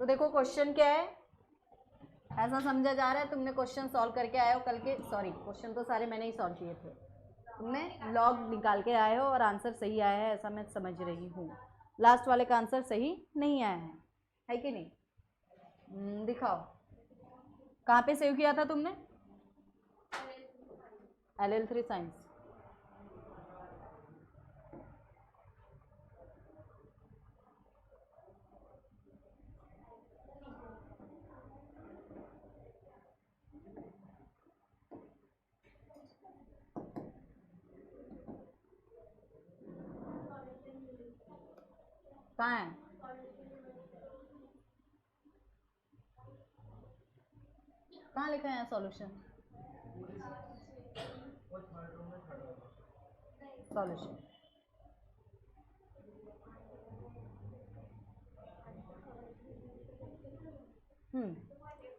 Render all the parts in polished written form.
तो देखो क्वेश्चन क्या है, ऐसा समझा जा रहा है तुमने क्वेश्चन सॉल्व करके आए हो कल के, सॉरी क्वेश्चन तो सारे मैंने ही सॉल्व किए थे, तुमने लॉग निकाल के आए हो और आंसर सही आया है ऐसा मैं समझ रही हूँ। लास्ट वाले का आंसर सही नहीं आया है कि नहीं? दिखाओ कहाँ पे सेव किया था तुमने? LL3 science. कहाँ है? कहाँ लिखा है सॉल्यूशन? सॉल्यूशन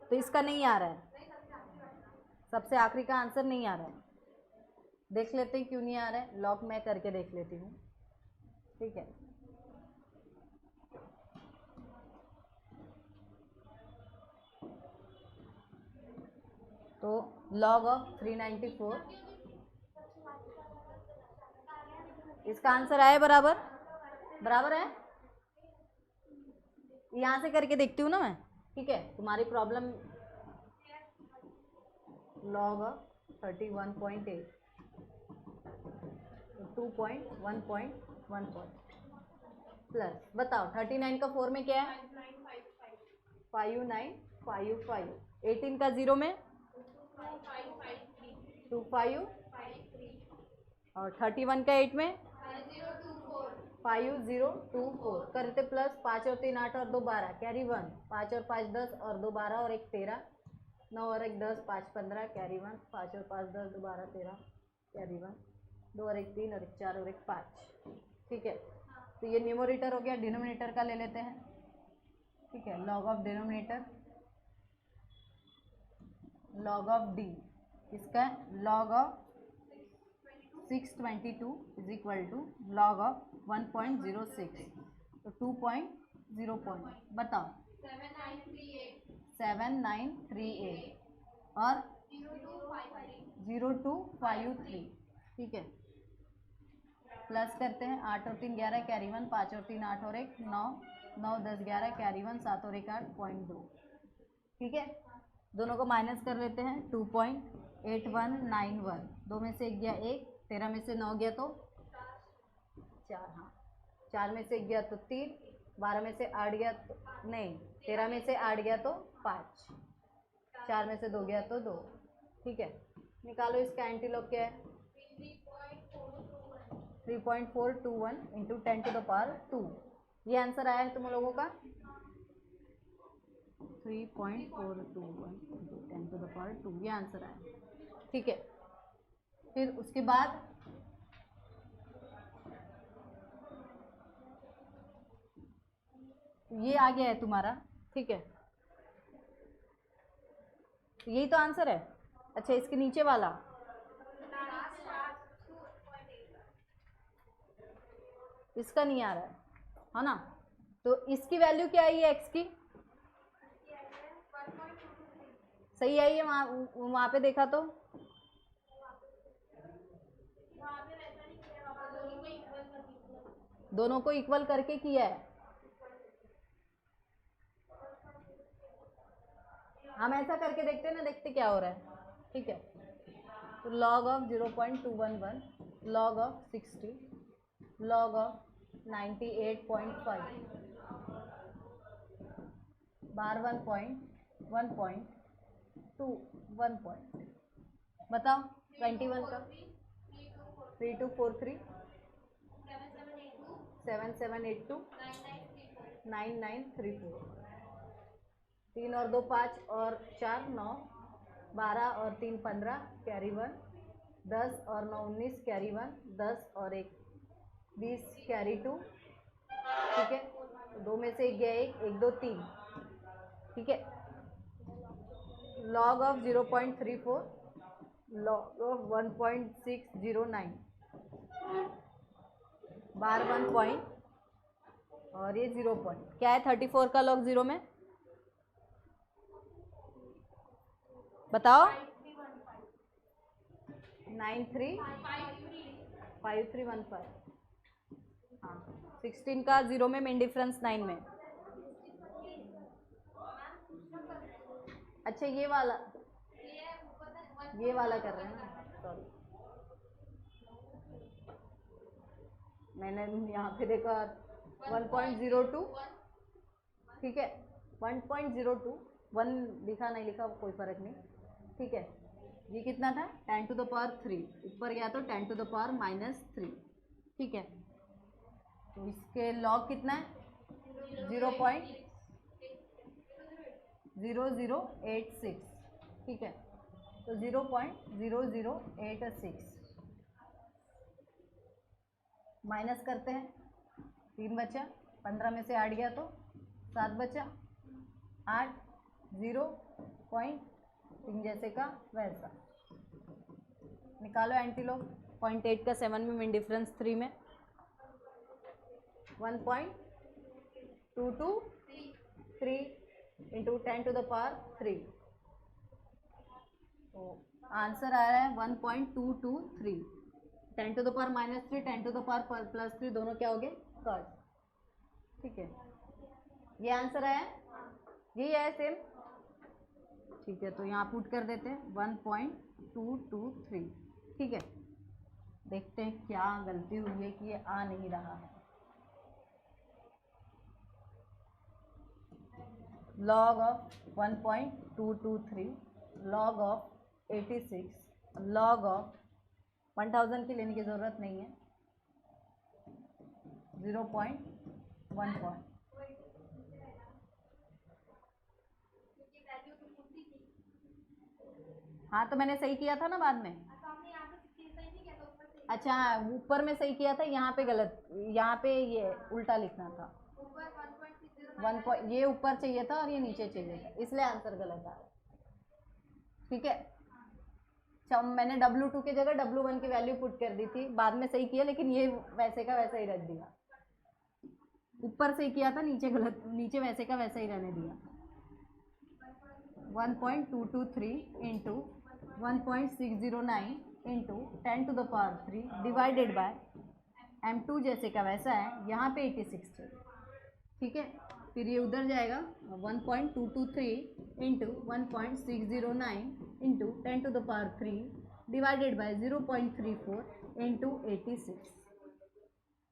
तो इसका नहीं आ रहा है, सबसे आखिरी का आंसर नहीं आ रहा है। देख लेते हैं क्यों नहीं आ रहा है, लॉग मैं करके देख लेती हूँ, ठीक है। तो log ऑफ 394, इसका आंसर आया बराबर, बराबर है। यहाँ से करके देखती हूँ ना मैं, ठीक है। तुम्हारी प्रॉब्लम log ऑफ 31.8 2.1.1 प्लस, बताओ 39 का 4 में क्या है? 5955। 18 का 0 में 25, और 31 का 8 में 5024 करते प्लस, 5 और 3 8 और 2 12 कैरी 1, 5 और 5 10 और 2 12 और 1 13, 9 और 1 10 5 15 कैरी 1, 5 और 5 10 2 12 13 कैरी 1, 2 और 1 3 और 1 4 और 1 5, ठीक है। तो ये न्यूमरेटर हो गया, डिनोमिनेटर का ले लेते हैं, ठीक है। Log of denominator, log of d, इसका log of 622 is equal to log of 1.06, तो 2.0 बताओ 7938 और 0253, ठीक है। प्लस करते हैं, 8 और 3 11 कैरी 1, 5 और 3 8 और 1 9, 9 10 11 कैरी 1, 7 और 1 8.2, ठीक है। दोनों को माइनस कर लेते हैं, 2.8191, 2 में से 1 गया 1, 13 में से 9 गया तो 4, हाँ 4 में से 1 गया तो 3, 12 में से 8 गया तो नहीं, 13 में से 8 गया तो 5, 4 में से 2 गया तो 2, ठीक है। निकालो इसका एंटीलॉग क्या है? 3.421 इंटू 10 टू द पावर 2, ये आंसर आया है तुम लोगों का 3.421 इंटू 10 टू द पावर 2, ये आंसर आया, ठीक है। फिर उसके बाद ये आ गया है तुम्हारा, ठीक है, यही तो आंसर है। अच्छा इसके नीचे वाला इसका नहीं आ रहा है ना, तो इसकी वैल्यू क्या आई है एक्स की? सही आई है, वहां पे देखा तो दोनों को इक्वल करके किया है, हम ऐसा करके देखते हैं ना, देखते क्या हो रहा है, ठीक है। तो log of 0.211, log of 60, log of 98.5 bar 1.1.2 1 point, बताओ 21 का 3243 7782 9934, 3 और 2 5 और 4 9, 12 और 3 15 कैरी 1, 10 और 9 19 कैरी 1, 10 और 1 20 कैरी 2, ठीक है। 2 में से 1 गया 1 1 2 3, ठीक है। log ऑफ 0.34, log ऑफ 1.609 बार 1.1 और ये 0 पॉइंट क्या है 34 का लॉग 0 में बताओ 935315 हाँ 16 का 0 में मीन डिफरेंस 9 में अच्छा ये वाला कर रहे हैं ना सॉरी मैंने यहाँ पे देखा 1.02 ठीक है 1.02 1 लिखा नहीं लिखा कोई फर्क नहीं ठीक है ये कितना था 10 to the power 3 ऊपर गया तो 10 to the power -3 ठीक है तो इसके लॉग कितना है 0.0086 ठीक है तो 0.0086 माइनस करते हैं 3 बचा 15 में से 8 गया तो 7 बचा 8 0 पॉइंट 3 जैसे का वैसा निकालो एंटीलॉग 0.8 का 7 में मीन डिफरेंस 3 में 1.223 इंटू 10 to the power 3 तो आंसर आ रहा है 1.223 10 to the power -3 10 to the power +3 दोनों क्या हो गए कट ठीक है ये आंसर आया यही है सेम ठीक है तो यहाँ पुट कर देते हैं 1.223 ठीक है देखते हैं क्या गलती हुई है कि ये आ नहीं रहा है log of 1.223 log of 86 log of 1000 की लेने की ज़रूरत नहीं है 0.1 पॉइंट हाँ तो मैंने सही किया था ना बाद में अच्छा ऊपर में सही किया था यहाँ पे गलत यहाँ पे ये उल्टा लिखना था 1 पॉइंट ये ऊपर चाहिए था और ये नीचे चाहिए था इसलिए आंसर गलत आ रहा है ठीक है अच्छा मैंने W2 की जगह W1 की वैल्यू पुट कर दी थी बाद में सही किया लेकिन ये वैसे का वैसा ही रख दिया ऊपर सही किया था नीचे गलत नीचे वैसे का वैसा ही रहने दिया 1.223 into 1.609 into 10 to the power 3 divided by M2 जैसे का वैसा है यहाँ पे 86 थे ठीक है फिर ये उधर जाएगा 1.223 into 1.609 into 10 to the power 3 divided by 0.34 into 86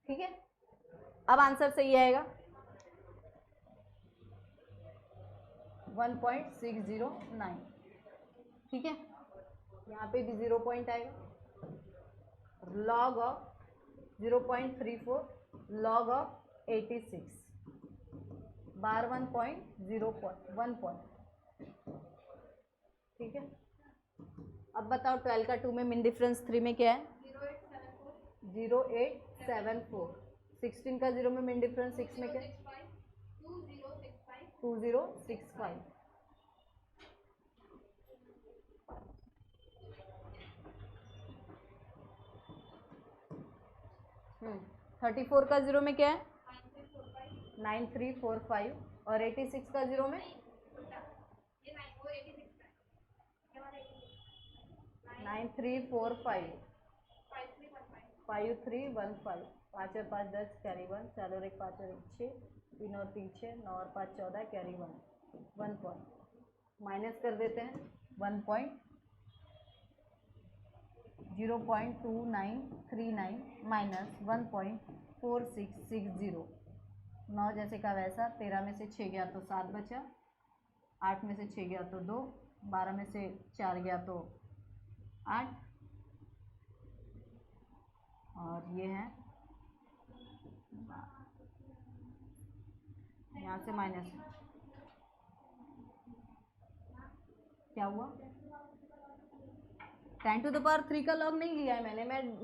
ठीक है अब आंसर सही आएगा 1.609 ठीक है यहाँ पे भी 0 पॉइंट आएगा log of 0.34 log of 86 bar 1 point ठीक है अब बताओ 12 का 2 में मीन डिफरेंस 3 में क्या है 0874 16 का 0 में मीन डिफरेंस 6 में क्या है 2065 34 का 0 में क्या है 9345 और 86 का 0 में 9345 5315 5 और 5 10 कैरी 1 4 और 1 5 और 1 6 3 और 3 6 9 और 5 14 कैरी 1 पॉइंट माइनस कर देते हैं 1 पॉइंट 0.2939 माइनस 1.4660 9 जैसे का वैसा 13 में से 6 गया तो 7 बचा 8 में से 6 गया तो 2 12 में से 4 गया तो 8 और ये है यहाँ से माइनस क्या हुआ 10 to the power 3 का लॉग नहीं लिया है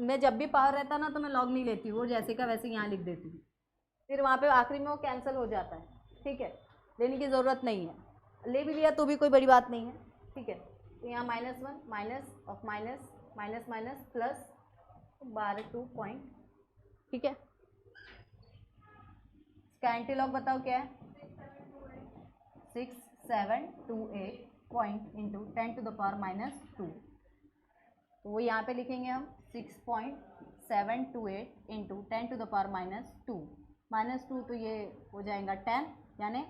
मैं जब भी पावर रहता ना तो मैं लॉग नहीं लेती वो जैसे का वैसे यहाँ लिख देती हूँ फिर वहाँ पे आखिरी में वो कैंसिल हो जाता है ठीक है लेने की ज़रूरत नहीं है ले भी लिया तो भी कोई बड़ी बात नहीं है ठीक है तो यहाँ -1 minus of minus minus minus plus 12 2 point ठीक है इसका एंटी लॉग बताओ क्या है, 6728 पॉइंट इंटू 10⁻⁻²। तो वो यहाँ पे लिखेंगे हम 6.728 इंटू 10⁻²। -2 तो ये हो जाएगा 10, यानी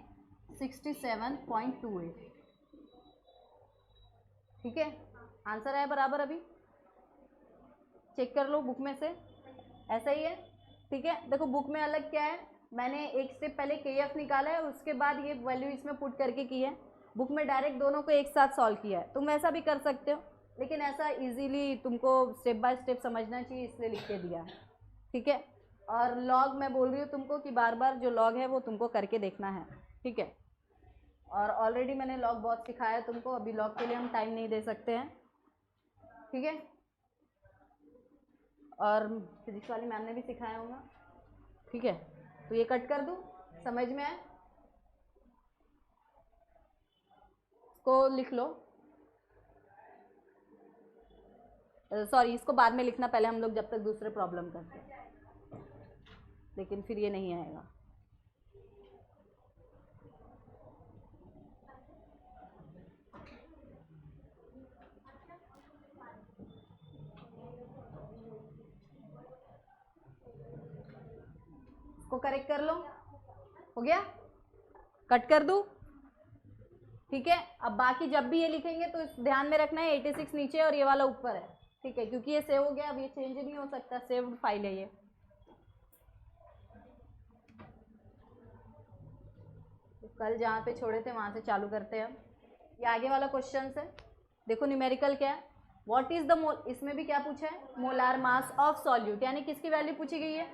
67.28। ठीक है, आंसर है बराबर। अभी चेक कर लो बुक में से, ऐसा ही है। ठीक है, देखो बुक में अलग क्या है, मैंने एक स्टेप पहले KF निकाला है, उसके बाद ये वैल्यू इसमें पुट करके की है। बुक में डायरेक्ट दोनों को एक साथ सॉल्व किया है, तुम ऐसा भी कर सकते हो, लेकिन ऐसा इजीली तुमको स्टेप बाय स्टेप समझना चाहिए, इसलिए लिख के दिया है। ठीक है, और लॉग मैं बोल रही हूँ तुमको कि बार बार जो लॉग है वो तुमको करके देखना है। ठीक है, और ऑलरेडी मैंने लॉग बहुत सिखाया है तुमको, अभी लॉग के लिए हम टाइम नहीं दे सकते हैं। ठीक है, और फिजिक्स वाली मैम ने भी सिखाया होगा। ठीक है, तो ये कट कर दूँ, समझ में आए, इसको लिख लो। सॉरी, इसको बाद में लिखना, पहले हम लोग जब तक दूसरे प्रॉब्लम करते हैं, लेकिन फिर ये नहीं आएगा। इसको करेक्ट कर लो, हो गया, कट कर दूँ। ठीक है, अब बाकी जब भी ये लिखेंगे तो ध्यान में रखना है 86 नीचे और ये वाला ऊपर है। ठीक है, क्योंकि ये सेव हो गया, अब ये चेंज नहीं हो सकता, सेव्ड फाइल है ये। तो कल जहाँ पे छोड़े थे वहाँ से चालू करते हैं हम। ये आगे वाला क्वेश्चन है, देखो न्यूमेरिकल क्या है, व्हाट इज द मोल, इसमें भी क्या पूछा है, मोलार मास ऑफ सॉल्यूट, यानी किसकी वैल्यू पूछी गई है,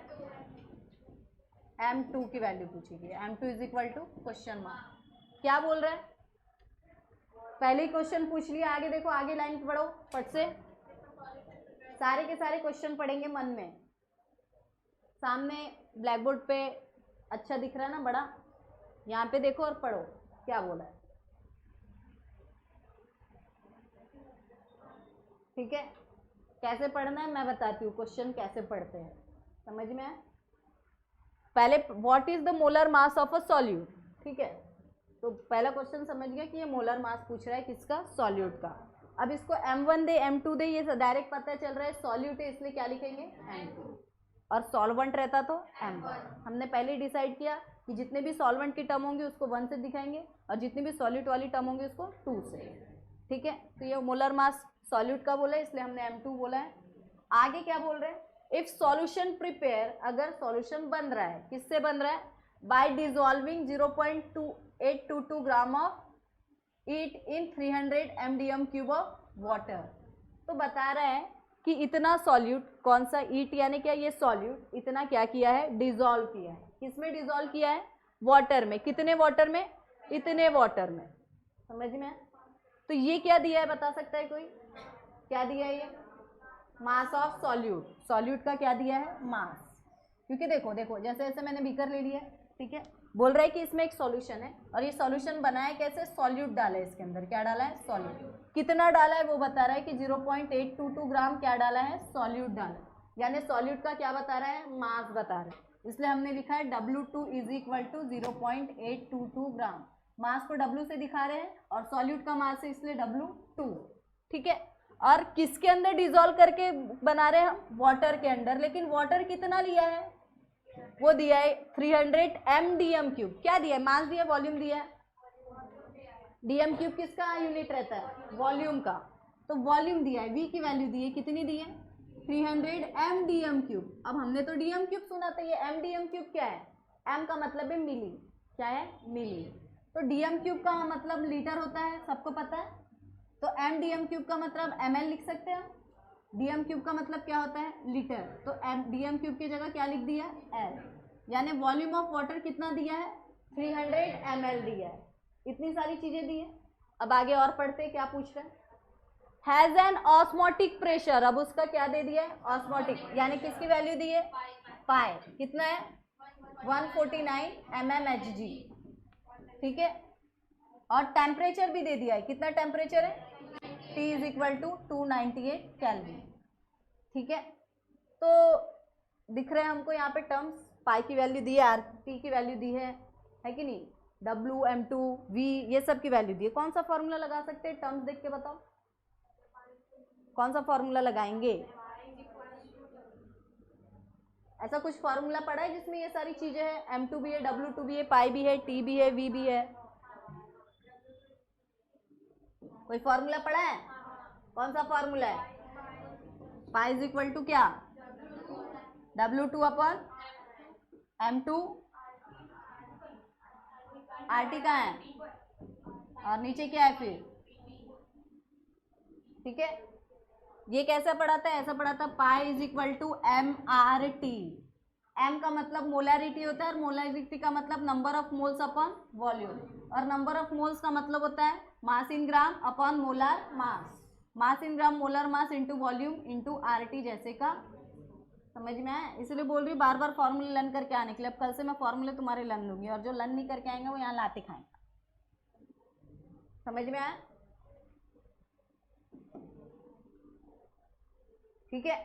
M2 की वैल्यू पूछी गई है। M2 is equal to question mark, क्या बोल रहा है, पहले ही क्वेश्चन पूछ लिया। आगे देखो, आगे लाइन पढ़ो फट से, सारे के सारे क्वेश्चन पढ़ेंगे मन में, सामने ब्लैक बोर्ड पे अच्छा दिख रहा है ना बड़ा, यहाँ पे देखो और पढ़ो क्या बोला है। ठीक है, कैसे पढ़ना है मैं बताती हूँ, क्वेश्चन कैसे पढ़ते हैं, समझ में आए। पहले what is the molar mass of a solute. ठीक है, तो पहला क्वेश्चन समझ गया कि ये मोलर मास पूछ रहा है किसका, सॉल्यूट का। अब इसको M1 दे M2 दे, ये डायरेक्ट पता चल रहा है सॉल्यूट है, इसलिए क्या लिखेंगे M2, और सॉल्वेंट रहता तो M1। हमने पहले ही डिसाइड किया कि जितने भी सॉल्वेंट की टर्म होंगे उसको 1 से दिखाएंगे, और जितनी भी सॉल्यूट वाली टर्म होंगी उसको 2 से। ठीक है, तो ये मोलर मास सॉल्यूट का बोला है, इसलिए हमने M2 बोला है। आगे क्या बोल रहे हैं, इफ सॉल्यूशन प्रिपेयर, अगर सॉल्यूशन बन रहा है, किससे बन रहा है, by dissolving 0.2822 gram of it in 300 mdm³ of water. तो बता रहा है कि इतना सॉल्यूट, कौन सा ईट यानी क्या, ये सॉल्यूट इतना क्या किया है, डिजॉल्व किया है। किसमें डिजॉल्व किया है, वाटर में। कितने वाटर में, इतने वाटर में, समझ में। तो ये क्या दिया है, बता सकता है कोई, क्या दिया है ये, मास ऑफ सॉल्यूट। सॉल्यूट का क्या दिया है, मास। क्योंकि देखो देखो, जैसे जैसे मैंने बीकर ले लिया, ठीक है, बोल रहा है कि इसमें एक सॉल्यूशन है, और ये सॉल्यूशन बनाया कैसे, सॉल्यूट डाला है इसके अंदर, क्या डाला है, सॉल्यूट। कितना डाला है वो बता रहा है कि 0.822 ग्राम क्या डाला है, सॉल्यूट डाला है, यानी सॉल्यूट का क्या बता रहा है, मास बता रहा है। इसलिए हमने लिखा है W2 इज इक्वल टू 0.822 ग्राम। मास को W से दिखा रहे हैं और सॉल्यूट का मास है, इसलिए W2। ठीक है, और किसके अंदर डिजोल्व करके बना रहे हैं हम, वाटर के अंदर। लेकिन वाटर कितना लिया है, वो दिया है 300 mdm³। क्या दिया है, मास दिया, वॉल्यूम दिया है। dm³ किसका यूनिट रहता है, वॉल्यूम का, तो वॉल्यूम दिया है, v की वैल्यू दी है, कितनी दी है, 300 mdm³। अब हमने तो dm³ सुना था, ये mdm³ क्या है, m का मतलब है मिली, क्या है, मिली। तो dm³ का मतलब लीटर होता है, सबको पता है। तो mdm³ का मतलब ml लिख सकते हैं। dm³ का मतलब क्या होता है, लीटर। तो dm³ की जगह क्या लिख दिया, l, यानी वॉल्यूम ऑफ वाटर कितना दिया है, 300 ml दिया है। इतनी सारी चीजें दी है। अब आगे और पढ़ते हैं, क्या पूछ रहे हैं, हैज एन ऑस्मोटिक प्रेशर। अब उसका क्या दे दिया है, ऑस्मोटिक, यानी किसकी वैल्यू दी है, पाई, कितना है, 149 mmHg। ठीक है, और टेम्परेचर भी दे दिया है, कितना टेम्परेचर है, T is equal to 298 kelvin. ठीक है, तो दिख रहे हैं हमको यहाँ पे टर्म्स, पाई की वैल्यू दी है, आर टी की वैल्यू दी है कि नहीं, डब्ल्यू, M2, V ये सब की वैल्यू दी है। कौन सा फॉर्मूला लगा सकते हैं, टर्म्स देख के बताओ कौन सा फॉर्मूला लगाएंगे। ऐसा कुछ फॉर्मूला पढ़ा है जिसमें ये सारी चीजें हैं, M2 भी है, W2 भी है, पाई भी है, T भी है, V भी है, कोई फॉर्मूला पढ़ा है? कौन सा फॉर्मूला है? पाई इज इक्वल टू क्या, W2 अपॉन M2, RT कहाँ है और नीचे क्या है फिर, ठीक है। ये कैसा पढ़ाता है, ऐसा पढ़ाता है pi is equal to MRT। M का मतलब मोलैरिटी होता है और मोलैरिटी का मतलब number of moles upon volume, और नंबर ऑफ मोल्स का मतलब होता है mass in gram upon molar mass, mass in gram molar mass into volume into RT जैसे का। समझ में आया? इसलिए बोल रही हूँ बार बार फॉर्मूले लर्न करके आने के लिए। अब कल से मैं फॉर्मूले तुम्हारे लर्न लूंगी और जो लर्न नहीं करके आएंगे वो यहाँ लाते खाएंगे। समझ में आया? ठीक है,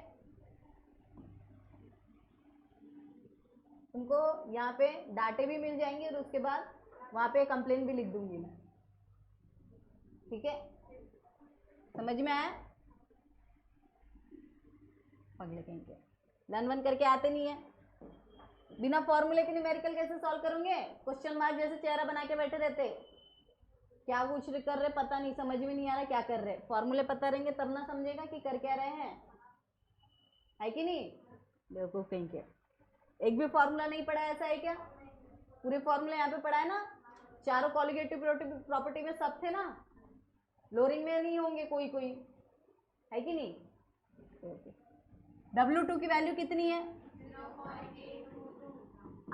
तुमको यहाँ पे डाटे भी मिल जाएंगे और उसके बाद वहाँ पे कंप्लेन भी लिख दूंगी मैं, ठीक है। समझ में आया? पगले कहीं के लर्न वन करके आते नहीं है, बिना फॉर्मूले के न्यूमेरिकल कैसे सॉल्व करोगे? क्वेश्चन मार्क जैसे चेहरा बना के बैठे रहते, क्या कुछ कर रहे पता नहीं, समझ में नहीं आ रहा क्या कर रहे। फॉर्मूले पता रहेंगे तब ना समझेगा कि कर क्या रहे हैं, है कि नहीं? देखो कहीं के एक भी फॉर्मूला नहीं पढ़ा, ऐसा है क्या? पूरे फॉर्मूले यहाँ पे पढ़ा है ना, चारों कॉलिगेटिव प्रॉपर्टी में सब थे ना, लोअरिंग में नहीं होंगे कोई कोई, है कि नहीं? W2 की वैल्यू कितनी है,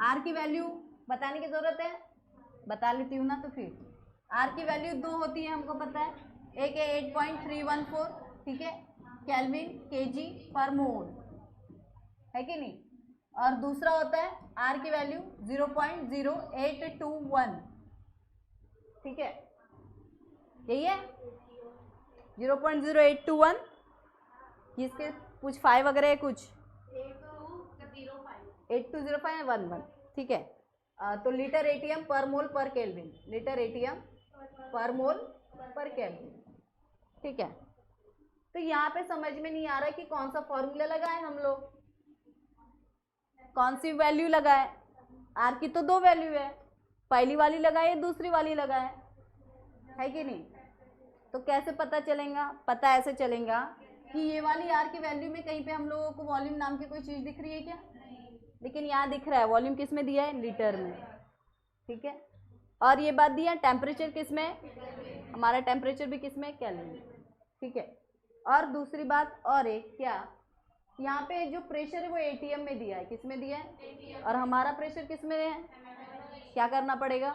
R की वैल्यू बताने की जरूरत है, बता लेती हूँ ना तो फिर। R की वैल्यू 2 होती है हमको पता है, एक है 8.314, ठीक है, केल्विन kg पर मोल, है कि नहीं, और दूसरा होता है R की वैल्यू 0.0821, ठीक है, यही है 0.0821। किसके कुछ 5 वगैरह है, कुछ 820511, ठीक है। तो लीटर एटीएम पर मोल पर केल्विन, लीटर एटीएम पर मोल पर केल्विन, ठीक है। तो यहाँ पे समझ में नहीं आ रहा कि कौन सा फॉर्मूला लगाए हम लोग, कौन सी वैल्यू लगाए। आर की तो 2 वैल्यू है, पहली वाली लगाए दूसरी वाली लगाए, है कि नहीं? तो कैसे पता चलेगा? पता ऐसे चलेगा कि ये वाली आर की वैल्यू में कहीं पे हम लोगों को वॉल्यूम नाम की कोई चीज दिख रही है क्या? लेकिन यहाँ दिख रहा है, वॉल्यूम किस में दिया है, लीटर में, ठीक है। और ये बात दिया टेम्परेचर किस में, हमारा टेम्परेचर भी किस में, केल्विन, ठीक है। और दूसरी बात और एक क्या, यहाँ पे जो प्रेशर है वो एटीएम में दिया है, किस में दिया है, और हमारा प्रेशर किस में है, क्या करना पड़ेगा,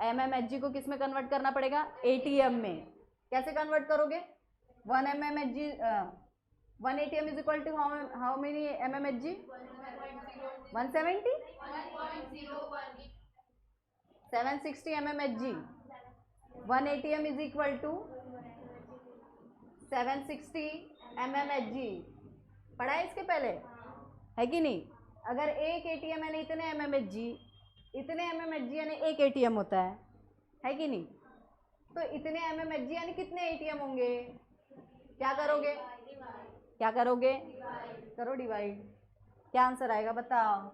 mmHg को किस में कन्वर्ट करना पड़ेगा, एटीएम में। कैसे कन्वर्ट करोगे, 1 mmHg 1 ATM is equal to how many mmHg, 170 760 mmHg, 1 ATM is equal to 760 mmHg। पढ़ा है इसके पहले, है कि नहीं? अगर एक एटीएम यानी इतने mmHg, इतने mmHg यानी एक एटीएम होता है कि नहीं? तो इतने mmHg यानी कितने एटीएम होंगे, क्या करोगे, क्या करोगे, करो डिवाइड, क्या आंसर आएगा बताओ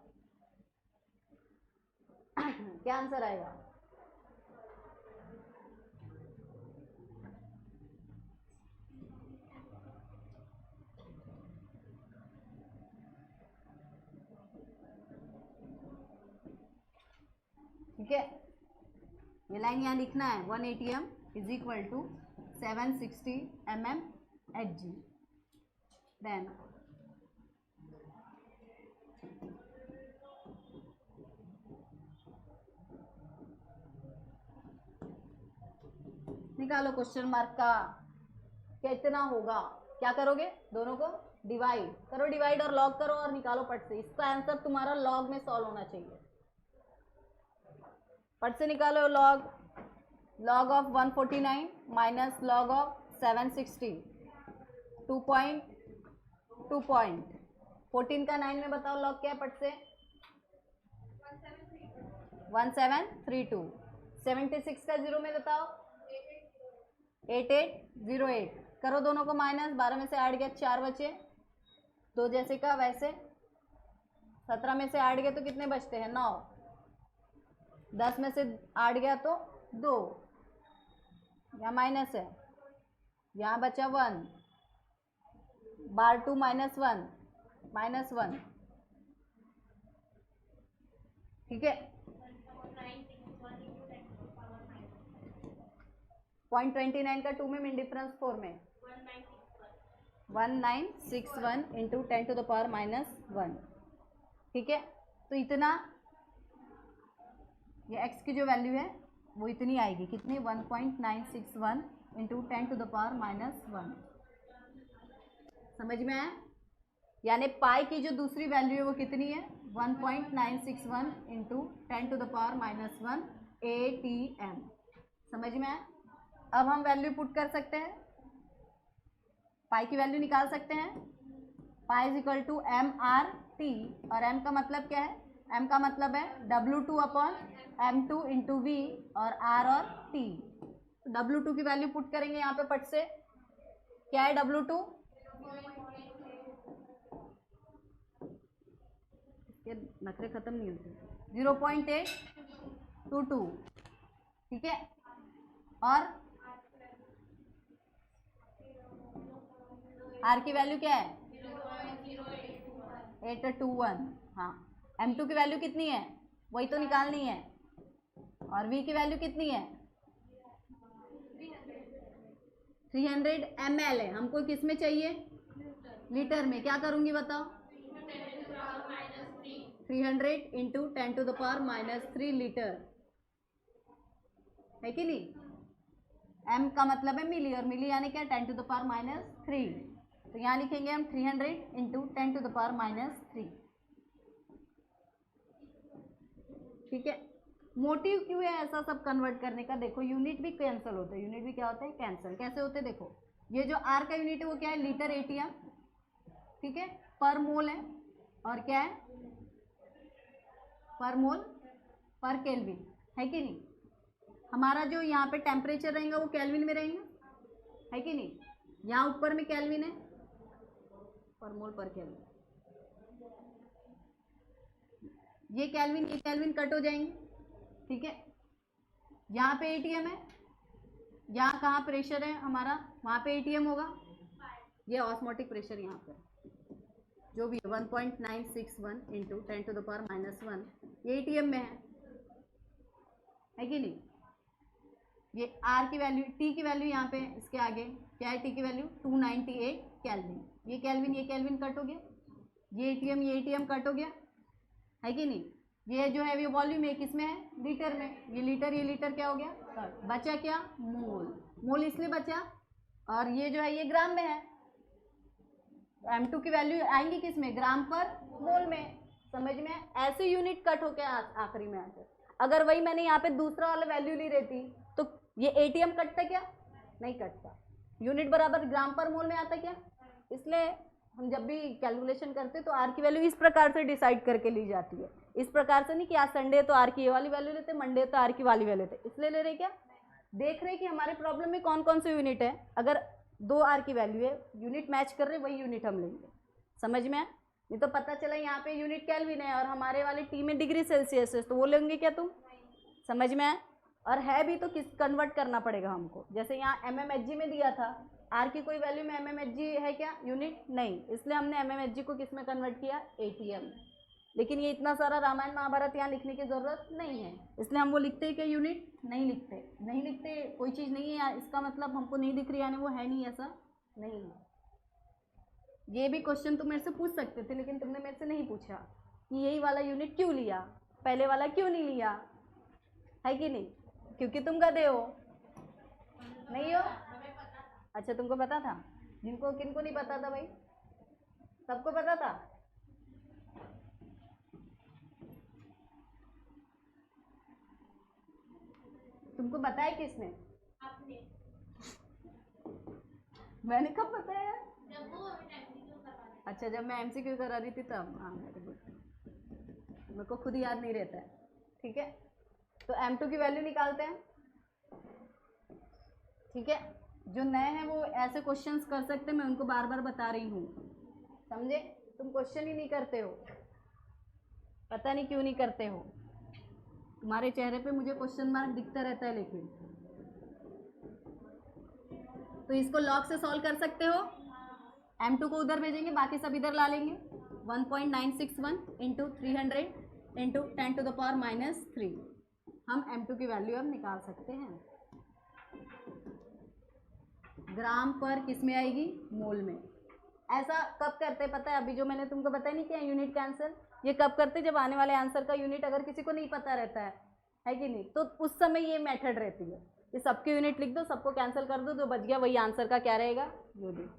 क्या आंसर आएगा? ठीक है, ये लाइन यहाँ लिखना है, 1 ATM is equal to 760 mmHg। Then निकालो क्वेश्चन मार्क का कितना होगा, क्या करोगे, दोनों को डिवाइड करो, डिवाइड और लॉग करो और निकालो पट से। इसका आंसर तुम्हारा लॉग में सॉल्व होना चाहिए, पट से निकालो log, log of 149 minus log of 760, 2 point 14 का 9 में बताओ लॉग क्या है पट से, 1732। 76 का जीरो में बताओ, 8808। करो दोनों को माइनस, 12 में से 8 गया 4 बचे, 2 जैसे का वैसे। 17 में से 8 गए तो कितने बचते हैं, 9। 10 में से 8 गया तो 2, यहाँ माइनस है, यहाँ बचा 1, बार 2 -1, -1, ठीक है। 0.29 का 2 में मीन डिफरेंस 4 में 1961 इंटू 10⁻⁻1, ठीक है। तो इतना, ये x की जो वैल्यू है वो इतनी आएगी, कितनी, 1.961 इंटू 10⁻⁻1। समझ में आया? यानी पाई की जो दूसरी वैल्यू है वो कितनी है, 1.961 इंटू 10⁻⁻1 ATM। समझ में आया? अब हम वैल्यू पुट कर सकते हैं, पाई की वैल्यू निकाल सकते हैं। Pi is equal to MRT, और M का मतलब क्या है, M का मतलब है W2/M2 इंटू V और R और T। W2 की वैल्यू पुट करेंगे यहाँ पे पट से, क्या है W2, ये नखरे खत्म नहीं होते, 0.822, ठीक है। और R की वैल्यू क्या है, 821। हाँ, M2 की वैल्यू कितनी है, वही तो निकालनी है, और V की वैल्यू कितनी है, 300 ml है। हमको किस में चाहिए, लीटर में। क्या करूंगी बताओ, 300 इंटू 10⁻³ लीटर, है कि नहीं। M का मतलब है मिली, और मिली यानी क्या, 10⁻⁻3। तो यहाँ लिखेंगे हम 300 इंटू 10⁻⁻3, ठीक है। मोटिव क्यों है ऐसा सब कन्वर्ट करने का, देखो यूनिट भी कैंसिल होते हैं, यूनिट भी क्या होते हैं, कैंसिल। कैसे होते हैं, देखो ये जो R का यूनिट है वो क्या है, लीटर ATM, ठीक है, पर मोल है, और क्या है, पर मोल पर केल्विन, है कि नहीं। हमारा जो यहाँ पे टेम्परेचर रहेगा वो केल्विन में रहेगा, है कि नहीं। यहाँ ऊपर में केल्विन है, पर मोल पर केल्विन, ये केल्विन कट हो जाएंगे, ठीक है। यहाँ पे ATM है, यहाँ कहाँ प्रेशर है हमारा, वहाँ पे ATM होगा। ये ऑस्मोटिक प्रेशर यहाँ पर जो भी 1.961 इंटू 10⁻⁻1 ये ATM में है कि नहीं। ये R की वैल्यू, T की वैल्यू यहाँ पे इसके आगे क्या है, T की वैल्यू 298 केल्विन। ये केल्विन कट हो गया, ये ATM कट हो गया, है कि नहीं। ये जो है ये वॉल्यूम है, किसमें है, लीटर में। ये लीटर क्या हो गया, कट। बचा क्या, मोल इसलिए बचा, और ये जो है ये ग्राम में है। M2 की वैल्यू आएंगी किस में, ग्राम पर मोल में। समझ में, ऐसे यूनिट कट होके आखिरी में आते। अगर वही मैंने यहाँ पे दूसरा वाला वैल्यू ली रहती तो ये ATM कटता क्या, नहीं कटता। यूनिट बराबर ग्राम पर मोल में आता क्या। इसलिए हम जब भी कैलकुलेशन करते तो R की वैल्यू इस प्रकार से डिसाइड करके ली जाती है। इस प्रकार से नहीं कि आज संडे तो R की ये वाली वैल्यू लेते, मंडे तो R की वाली वैल्यू लेते, इसलिए ले रहे क्या, देख रहे कि हमारे प्रॉब्लम में कौन कौन से यूनिट है। अगर 2 R की वैल्यू है, यूनिट मैच कर रहे, वही यूनिट हम लेंगे। समझ में, नहीं तो पता चला यहाँ पे यूनिट केल्विन है और हमारे वाले T में डिग्री सेल्सियस है, तो वो लेंगे क्या तुम। समझ में आए, और है भी तो किस कन्वर्ट करना पड़ेगा हमको। जैसे यहाँ mmHg में दिया था, R की कोई वैल्यू में mmHg है क्या, यूनिट नहीं, इसलिए हमने mmHg को किस में कन्वर्ट किया, ATM। लेकिन ये इतना सारा रामायण महाभारत यहाँ लिखने की ज़रूरत नहीं है, इसलिए हम वो लिखते हैं कि यूनिट नहीं लिखते कोई चीज़ नहीं है इसका मतलब हमको नहीं दिख रही, यानी वो है नहीं, ऐसा नहीं है। ये भी क्वेश्चन तुम मेरे से पूछ सकते थे, लेकिन तुमने मेरे से नहीं पूछा कि यही वाला यूनिट क्यों लिया, पहले वाला क्यों नहीं लिया, है कि नहीं, क्योंकि तुम गधे हो, नहीं हो। अच्छा, तुमको पता था, किनको नहीं पता था भाई, सबको पता था। तुमको बताया किसने, आपने। मैंने कब बताया, अच्छा जब मैं MCQ करा रही थी तब। हाँ वेरी गुड, मेरे को खुद याद नहीं रहता है, ठीक है। तो M2 की वैल्यू निकालते हैं। ठीक है, जो नए हैं वो ऐसे क्वेश्चंस कर सकते हैं, मैं उनको बार बार बता रही हूँ, समझे? तुम क्वेश्चन ही नहीं करते हो, पता नहीं क्यों नहीं करते हो, तुम्हारे चेहरे पे मुझे क्वेश्चन मार्क दिखता रहता है लेकिन। तो इसको लॉग से सॉल्व कर सकते हो, M2 को उधर भेजेंगे, बाकी सब इधर ला लेंगे। 1.961 इंटू 300 इंटू 10⁻³ हम M2 की वैल्यू अब निकाल सकते हैं। ग्राम पर किस में आएगी? मोल में। ऐसा कब करते हैं पता है? अभी जो मैंने तुमको बताया नहीं किया यूनिट कैंसिल, ये कब करते? जब आने वाले आंसर का यूनिट अगर किसी को नहीं पता रहता है कि नहीं, तो उस समय ये मेथड रहती है, ये सबके यूनिट लिख दो, सबको कैंसिल कर दो, जो बच गया वही आंसर का क्या रहेगा? यूनिट।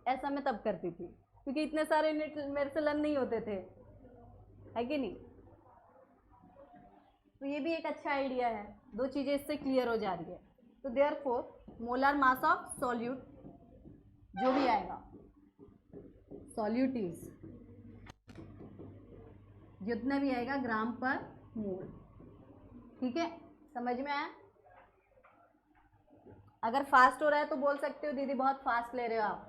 ऐसा मैं तब करती थी, क्योंकि इतने सारे यूनिट मेरे से लर्न नहीं होते थे, है कि नहीं? तो ये भी एक अच्छा आइडिया है, दो चीज़ें इससे क्लियर हो जा रही है। तो therefore molar mass of solute जो भी आएगा, सॉल्यूट इज, जितना भी आएगा ग्राम पर मोल। ठीक है, समझ में आया? अगर फास्ट हो रहा है तो बोल सकते हो दीदी बहुत फास्ट ले रहे हो आप।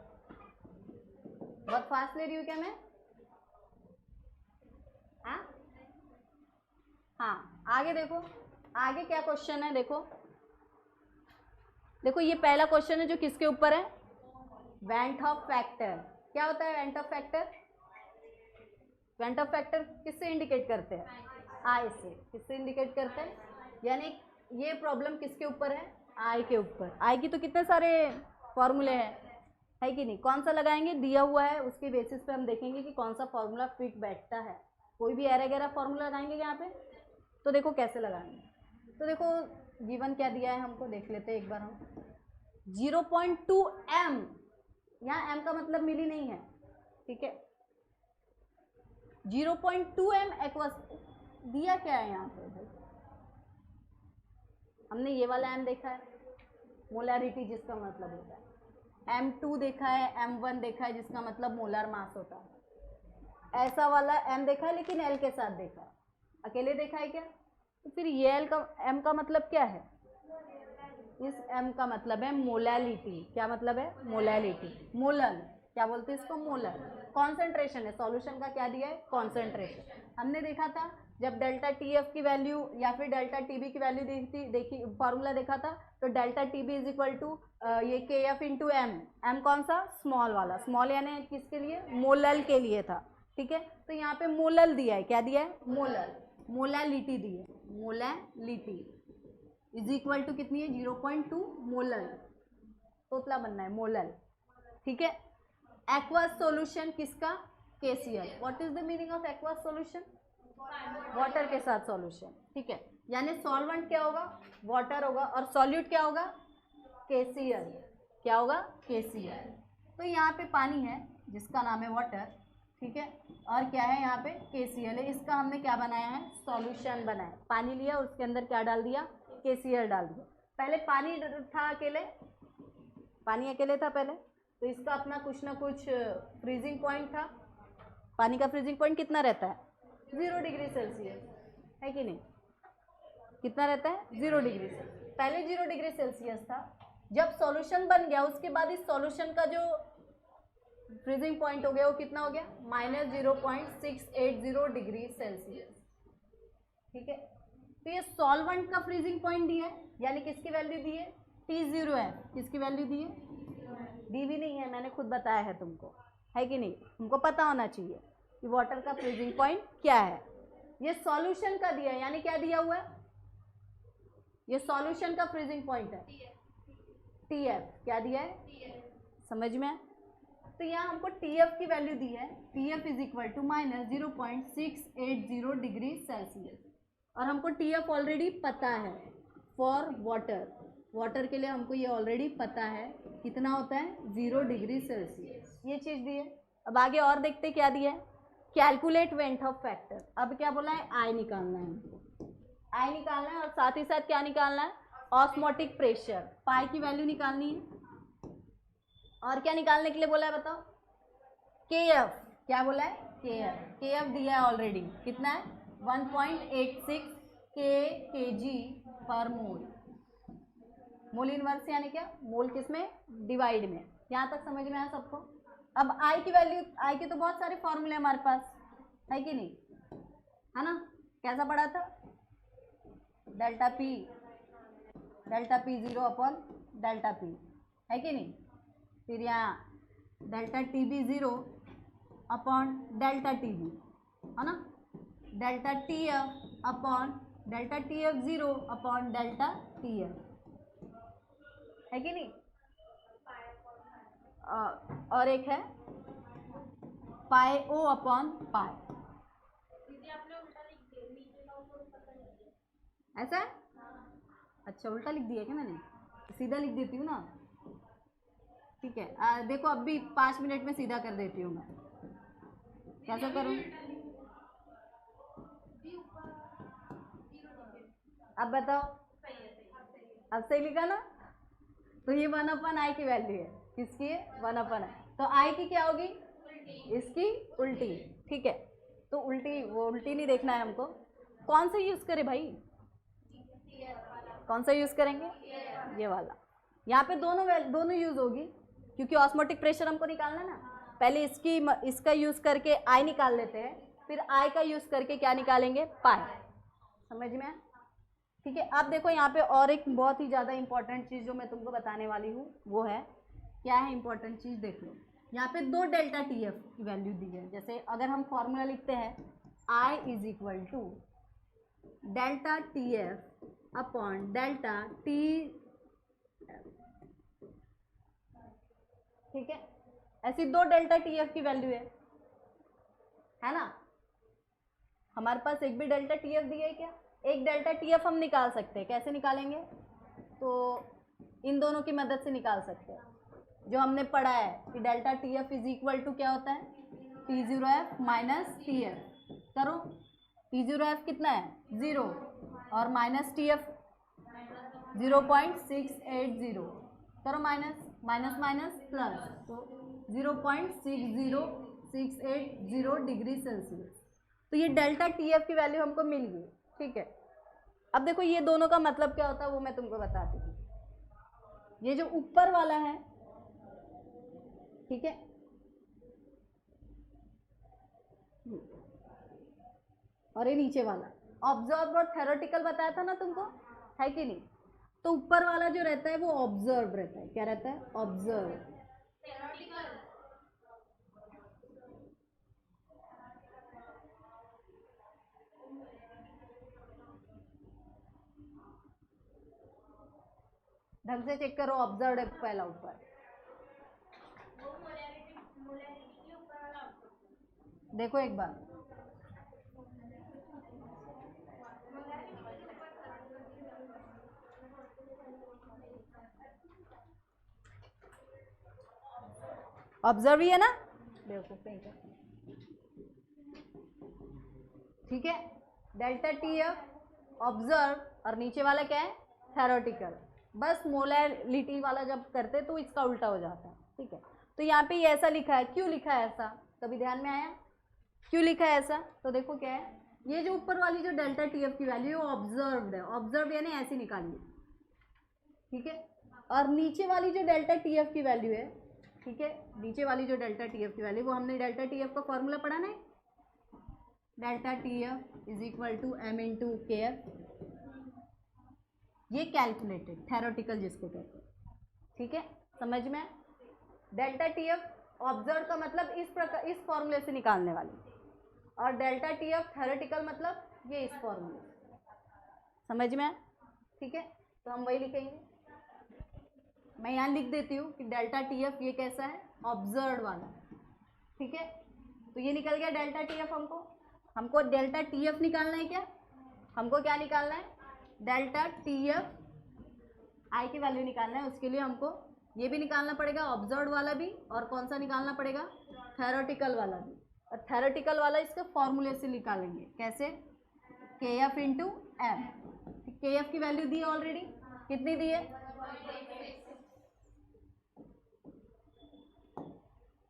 बहुत फास्ट ले रही हूँ क्या मैं? हाँ, आगे देखो, आगे क्या क्वेश्चन है, देखो देखो, ये पहला क्वेश्चन है जो किसके ऊपर है? Went of factor. क्या होता है went of factor? Went of factor किससे इंडिकेट करते हैं? आई से। किससे इंडिकेट करते हैं? यानी ये प्रॉब्लम किसके ऊपर है? आई के ऊपर। आई की तो कितने सारे फॉर्मूले हैं, है कि नहीं? कौन सा लगाएंगे? दिया हुआ है, उसके बेसिस पे हम देखेंगे कि कौन सा फॉर्मूला फिट बैठता है। कोई भी एरा गैरा फॉर्मूला लगाएंगे यहाँ पे, तो देखो कैसे लगाएंगे। तो देखो गिवन क्या दिया है हमको, देख लेते हैं एक बार हम। 0.2 m, यहाँ m का मतलब मिली नहीं है, ठीक है? 0.2 m एक्वस दिया क्या है यहाँ पे भाई? हमने ये वाला m देखा है, मोलारिटी जिसका मतलब होता है, M2 देखा है, M1 देखा है जिसका मतलब मोलर मास होता है। ऐसा वाला m देखा है लेकिन l के साथ देखा है, अकेले देखा है क्या? तो फिर ये l का m का मतलब क्या है? इस m का मतलब है मोलैलिटी। क्या मतलब है? मोलैलिटी। मोलर, क्या बोलते हैं इसको? मोलर। कॉन्सेंट्रेशन है, सॉल्यूशन का क्या दिया है? कॉन्सेंट्रेशन। हमने देखा था जब डेल्टा TF की वैल्यू या फिर डेल्टा TB की वैल्यू देखी फॉर्मूला देखा था, तो delta TB is equal to ये KF इंटू M। M कौन सा? स्मॉल वाला। स्मॉल यानी किसके लिए? मोलल के लिए था, ठीक है? तो यहाँ पे मोलल दिया है, क्या दिया है? मोलल। मोलैलिटी दी है, मोलैलिटी इज इक्वल टू कितनी है? 0.2 मोलल। तोतला बनना है, मोलल, ठीक है? एक्वस सॉल्यूशन किसका? KCl। What is the meaning of aqueous solution? Water के साथ सॉल्यूशन, ठीक है? यानी सॉल्वेंट क्या होगा? वाटर होगा, और सॉल्यूट क्या होगा? KCl। क्या होगा? KCl। तो यहाँ पे पानी है जिसका नाम है वाटर, ठीक है? और क्या है यहाँ पे? KCl है। इसका हमने क्या बनाया है? सॉल्यूशन बनाया। पानी लिया, उसके अंदर क्या डाल दिया? KCl डाल दिया। पहले पानी था अकेले, पानी अकेले था पहले, तो इसका अपना कुछ ना कुछ फ्रीजिंग पॉइंट था। पानी का फ्रीजिंग पॉइंट कितना रहता है? 0 डिग्री सेल्सियस, है कि नहीं? कितना रहता है? 0 डिग्री सेल्सियस। पहले 0 डिग्री सेल्सियस था, जब सॉल्यूशन बन गया उसके बाद इस सॉल्यूशन का जो फ्रीजिंग पॉइंट हो गया वो कितना हो गया? -0.680 डिग्री सेल्सियस, ठीक है? तो ये सॉल्वेंट का फ्रीजिंग पॉइंट दिया है, यानी किसकी वैल्यू दी है? T0 है। किसकी वैल्यू दी है? दी भी नहीं है, मैंने खुद बताया है तुमको, है कि नहीं? तुमको पता होना चाहिए कि वाटर का फ्रीजिंग पॉइंट क्या है। ये सॉल्यूशन का दिया है, यानी क्या दिया हुआ है? ये सॉल्यूशन का फ्रीजिंग पॉइंट है, TF। क्या दिया है? समझ में? तो यहाँ हमको TF की वैल्यू दी है, TF is equal to -0.680 degree Celsius, और हमको TF ऑलरेडी पता है फॉर वाटर। वाटर के लिए हमको ये ऑलरेडी पता है, कितना होता है? 0 डिग्री सेल्सियस। ये चीज़ दी है। अब आगे और देखते क्या दिया है? Calculate went of factor. अब क्या बोला है? आई निकालना है, आई निकालना है, और साथ ही साथ क्या निकालना है? ऑस्मोटिक प्रेशर, पाई की वैल्यू निकालनी है। और क्या निकालने के लिए बोला है बताओ? KF। क्या बोला है? KF। KF दिया है ऑलरेडी, कितना है? 1.86 kg पर मोल। मोल इनवर्स यानी क्या, मोल किस में, डिवाइड में। यहाँ तक समझ में आया सबको। अब आई की वैल्यू, आई के तो बहुत सारे फॉर्मूले हमारे पास है कि नहीं, है ना। कैसा पढ़ा था, delta P 0 upon delta P, है कि नहीं। फिर यहाँ delta T B 0 upon delta T B, है ना। Delta T F upon delta T F 0 upon delta T F, है कि नहीं। और एक है पाई ओ अपॉन पाई, ऐसा है। अच्छा उल्टा लिख दिया क्या मैंने, सीधा लिख देती हूँ ना, ठीक है। देखो अब भी 5 मिनट में सीधा कर देती हूँ मैं, कैसा करूँ। अब बताओ, अब सही लिखा ना। तो ये 1 अपन आई की वैल्यू है, किसकी है, 1 अपन आई। तो आई की क्या होगी, इसकी उल्टी, ठीक है। तो उल्टी, वो उल्टी नहीं देखना है हमको। कौन सा यूज करे भाई, कौन सा यूज करेंगे, ये वाला। यहाँ पे दोनों यूज होगी, क्योंकि ऑस्मोटिक प्रेशर हमको निकालना है ना। पहले इसका यूज करके आई निकाल लेते हैं, फिर आई का यूज करके क्या निकालेंगे, पाई। समझ में, ठीक है। अब देखो यहाँ पे और एक बहुत ही ज़्यादा इंपॉर्टेंट चीज़ जो मैं तुमको बताने वाली हूँ, वो है क्या है इंपॉर्टेंट चीज़, देख लो। यहाँ पे 2 डेल्टा टी एफ की वैल्यू दी है। जैसे अगर हम फॉर्मूला लिखते हैं i is equal to delta T F upon delta T, ठीक है। ऐसी 2 डेल्टा टी एफ की वैल्यू है ना। हमारे पास एक भी डेल्टा टी एफ दी है क्या, एक डेल्टा टी एफ हम निकाल सकते हैं। कैसे निकालेंगे, तो इन दोनों की मदद से निकाल सकते हैं। जो हमने पढ़ा है कि delta T F is equal to क्या होता है, T zero F minus T F. करो, टी जीरो एफ कितना है, 0, और माइनस टी एफ 0.680। करो माइनस माइनस माइनस प्लस, तो 0.60680 डिग्री सेल्सियस। तो ये डेल्टा टी एफ की वैल्यू हमको मिल गई, ठीक है। अब देखो ये दोनों का मतलब क्या होता है वो मैं तुमको बताती हूँ। ये जो ऊपर वाला है, ठीक है, और ये नीचे वाला, ऑब्जर्व और थ्योरेटिकल बताया था ना तुमको, है कि नहीं। तो ऊपर वाला जो रहता है वो ऑब्जर्व रहता है। क्या रहता है, ऑब्जर्व। ढंग से चेक करो, ऑब्जर्व है पहला ऊपर। देखो एक बार, ऑब्जर्व ही है ना, देखो ठीक है। डेल्टा टी एफ ऑब्जर्व और नीचे वाला क्या है, थ्योरेटिकल। बस मोलैरिटी वाला जब करते तो इसका उल्टा हो जाता है, ठीक है। तो यहाँ पे ये ऐसा लिखा है, क्यों लिखा है ऐसा, कभी ध्यान में आया क्यों लिखा है ऐसा। तो देखो क्या है, ये जो ऊपर वाली जो डेल्टा टी एफ की वैल्यू है ऑब्जर्व्ड है, ऑब्जर्व यानी ऐसी निकालिए, ठीक है। और नीचे वाली जो डेल्टा टी एफ की वैल्यू है, ठीक है, नीचे वाली जो डेल्टा टी एफ की वैल्यू, वो हमने डेल्टा टी एफ का फॉर्मूला पढ़ा ना, delta T F is equal to M into K F. ये कैलकुलेटेड थ्योरेटिकल जिसको कहते हैं, ठीक है, समझ में। डेल्टा टी एफ ऑब्जर्व का मतलब इस प्रकार, इस फॉर्मूले से निकालने वाली, और डेल्टा टी एफ थ्योरेटिकल मतलब ये इस फॉर्मूले, समझ में, ठीक है। तो हम वही लिखेंगे, मैं यहाँ लिख देती हूँ कि डेल्टा टी एफ ये कैसा है, ऑब्जर्व वाला, ठीक है। तो ये निकल गया डेल्टा टी एफ। हमको डेल्टा टी एफ निकालना है, क्या हमको क्या निकालना है, डेल्टा टी एफ आई की वैल्यू निकालना है। उसके लिए हमको ये भी निकालना पड़ेगा, ऑब्जर्व वाला भी, और कौन सा निकालना पड़ेगा, थ्योरेटिकल वाला भी। और थ्योरेटिकल वाला इसके फॉर्मूले से निकालेंगे, कैसे, के एफ इंटू एम। के एफ की वैल्यू दी है ऑलरेडी, कितनी दी है,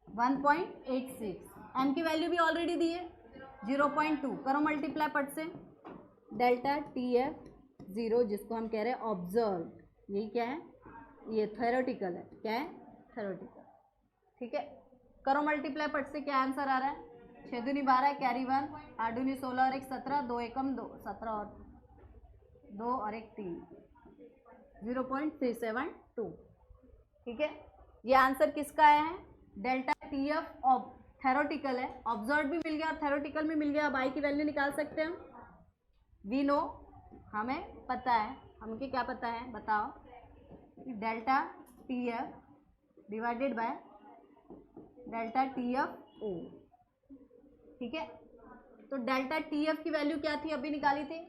1.86। एम की वैल्यू भी ऑलरेडी दी है 0.2। करो मल्टीप्लाई पट से, डेल्टा टी एफ ज़ीरो, जिसको हम कह रहे हैं ऑब्जर्व, यही क्या है, ये थ्योरेटिकल है, क्या है, थ्योरेटिकल। ठीक है, करो मल्टीप्लाई, पट से क्या आंसर आ रहा है, 6 दूनी 12, कैरी 1, 8 दूनी 16 और 1 17, 2 एकम 2, 17 और 2 और 1 3, 0.372। ठीक है, ये आंसर किसका आया है, delta T F of theoretical है, ऑब्जर्व भी मिल गया और थ्योरेटिकल भी मिल गया। अब आई की वैल्यू निकाल सकते हैं हम, वी नो, हमें पता है, हमको क्या पता है बताओ, delta T F divided by delta T F O. ठीक है, तो डेल्टा टी एफ की वैल्यू क्या थी, अभी निकाली थी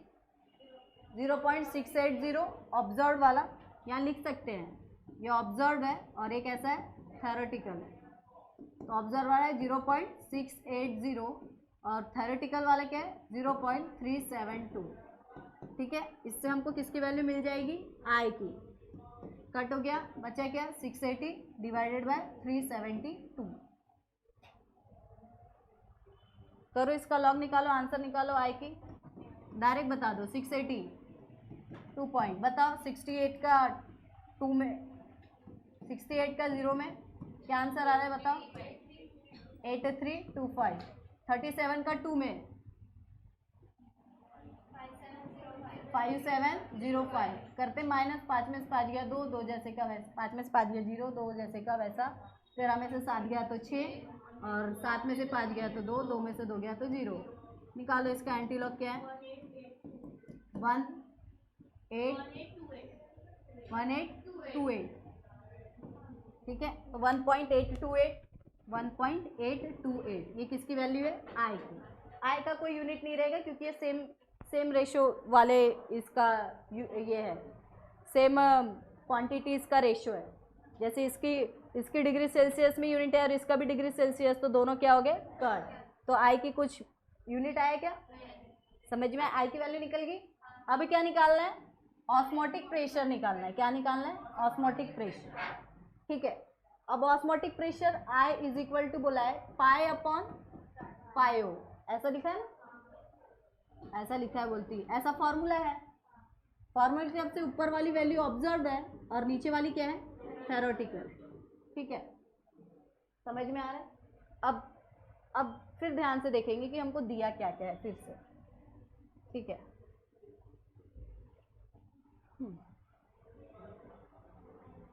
0.680, ऑब्जर्व वाला यहाँ लिख सकते हैं, ये ऑब्जर्व है और एक ऐसा है थ्योरेटिकल है, तो ऑब्जर्व वाला है 0.680 और थ्योरेटिकल वाला क्या है 0.372। ठीक है, इससे हमको किसकी वैल्यू मिल जाएगी, आई की, कट हो गया, बचा क्या 680 डिवाइडेड बाय 372। करो इसका लॉग निकालो, आंसर निकालो आई की, डायरेक्ट बता दो, 680 2 पॉइंट, बताओ 68 का 2 में, 68 का 0 में क्या आंसर आ रहा है बताओ, 8325, 37 का 2 में 5705, करते माइनस, 5 में से 5 गया 2, 2 जैसे का वैसा, 5 में से 5 गया 0, 2 जैसे का वैसा, 13 में से 7 गया तो 6 और 7 में से 5 गया तो 2, 2 में से 2 गया तो 0। निकालो इसका एंटीलॉग क्या है, 1828। ठीक है, तो 1.828, ये किसकी वैल्यू है, आई की। आई का कोई यूनिट नहीं रहेगा क्योंकि ये सेम रेशो वाले इसका ये है, सेम क्वांटिटीज़ का रेशो है, जैसे इसकी डिग्री सेल्सियस में यूनिट है और इसका भी डिग्री सेल्सियस, तो दोनों क्या हो गए कट, तो आई की कुछ यूनिट आया क्या, समझ में, आई की वैल्यू निकल गई। अभी क्या निकालना है, ऑस्मोटिक प्रेशर निकालना है, क्या निकालना है, ऑस्मोटिक प्रेशर। ठीक है, अब osmotic pressure I is equal to बोला है पाई अपॉन पाई ओ, ऐसा लिखा है ना, ऐसा लिखा है, बोलती है ऐसा फॉर्मूला है, फॉर्मूला की सबसे ऊपर वाली वैल्यू ऑब्जर्व है और नीचे वाली क्या है, थ्योरेटिकल। ठीक है, समझ में आ रहा है। अब फिर ध्यान से देखेंगे कि हमको दिया क्या क्या है फिर से। ठीक है,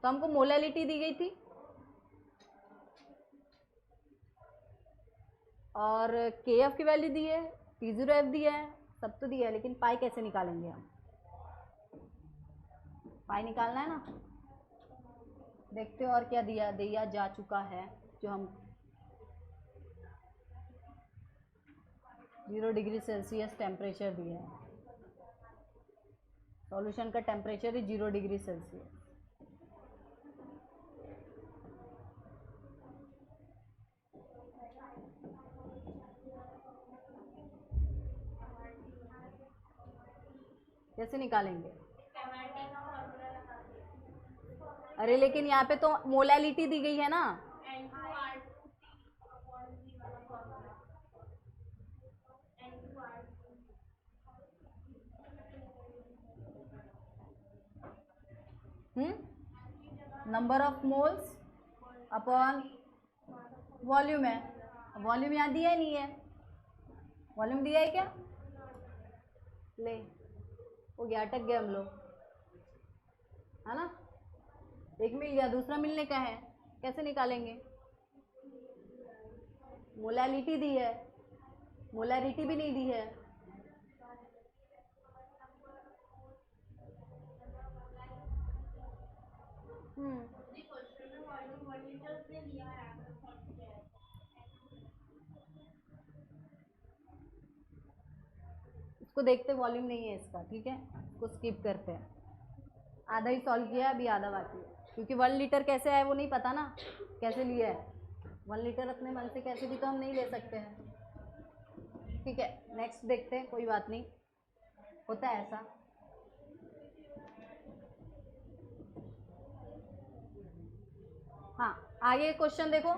तो हमको मोलैलिटी दी गई थी और के एफ की वैल्यू दी है, T0F दिया है, सब तो दिया है, लेकिन पाई कैसे निकालेंगे हम, पाई निकालना है ना, देखते हो और क्या दिया जा चुका है, जो हम 0 डिग्री सेल्सियस टेम्परेचर दिया है, सॉल्यूशन का टेम्परेचर ही 0 डिग्री सेल्सियस। कैसे निकालेंगे, अरे लेकिन यहाँ पे तो मोलैलिटी दी गई है ना, number of moles upon volume है, वॉल्यूम यहाँ दिया ही नहीं है, वॉल्यूम दिया है क्या, ले हो गया, अटक गए हम लोग, है ना, एक मिल गया, दूसरा मिलने का है, कैसे निकालेंगे, मोलैलिटी दी है, मोलैरिटी भी नहीं दी है, इसको देखते, वॉल्यूम नहीं है इसका, ठीक है, इसको स्किप करते हैं, आधा ही सॉल्व किया, अभी आधा बाकी है, क्योंकि 1 लीटर कैसे आया वो नहीं पता ना, कैसे लिया है, 1 लीटर अपने मन से कैसे भी तो हम नहीं ले सकते हैं। ठीक है, नेक्स्ट देखते हैं, कोई बात नहीं, होता है ऐसा। हाँ, आगे क्वेश्चन देखो,